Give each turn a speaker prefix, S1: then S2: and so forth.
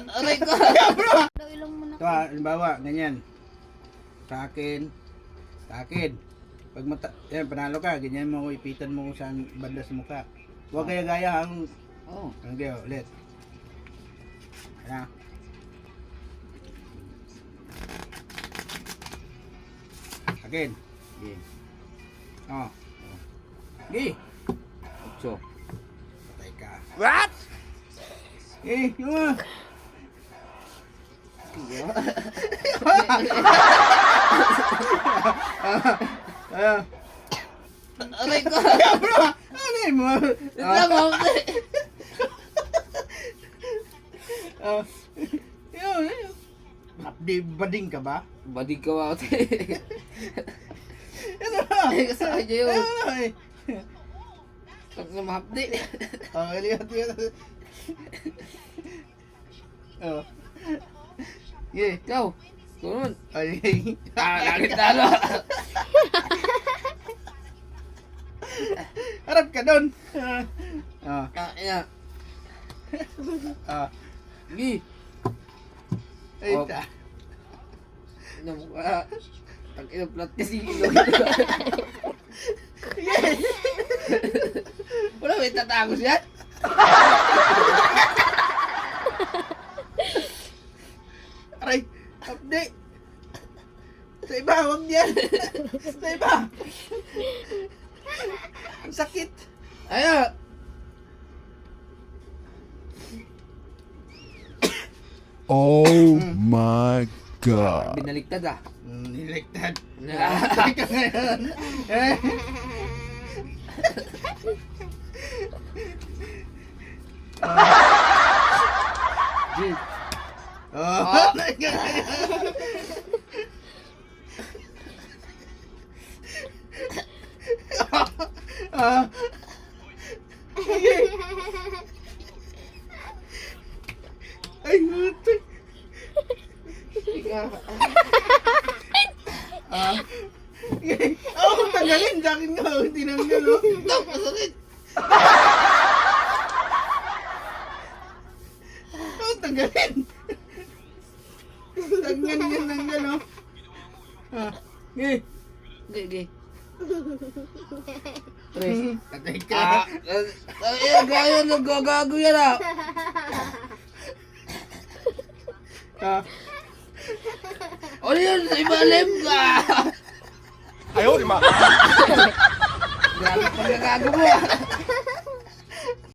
S1: Aray ko.
S2: Daw ilong mo na.
S3: Ito halimbawa, ganyan. Sa akin. Pag yan, panalo ka, ganyan mo, ipitan mo kung saan banda sa mukha. Huwag gaya-gaya ang...
S1: Oo.
S3: Okay, ulit. Ayan. Akin.
S1: Sige.
S3: Oh. Gi.
S1: 8.
S3: Patay ka.
S1: What?
S3: Yung mga.
S1: Aray ko.
S3: Bro, ano yun mo? Di bading ka ba?
S1: Badig ka ba?
S3: Ano ba?
S1: Sa kanya yun.
S3: Ano eh?
S1: Pag na mahapdi.
S3: Lihat yun. Oh. Yeah.
S1: Ikaw. Ikaw naman.
S3: Ay.
S1: Galit na ano.
S3: Harap ka doon.
S1: Kaya. Gi.
S3: Ay,
S1: Oh.
S3: ta.
S1: Ano mo ka? Pag inuplat kasi ilong. Wala may tatagos yan?
S3: Aray, update. Sa iba, huwag yan. Sa iba. Ang sakit.
S1: Ayo.
S4: Oh my God.
S1: Binaliktad ah.
S3: Niligtad.
S1: Na.
S3: Ka ngayon.
S1: G.
S3: Oh. Ah. Ay, hutik. Oh, tanggalin. Sa akin nga. Tinanggal, oh.
S1: Stop! Masakit!
S3: Oh, tanggalin. Tanggal, oh. Okay.
S1: Gi. Tres.
S3: Patay ka.
S1: Gaya nagagago yan ah. Ano yun? Sa ibalim ka!
S4: Ayaw, di ma.
S1: Grabe pag nagago mo ah.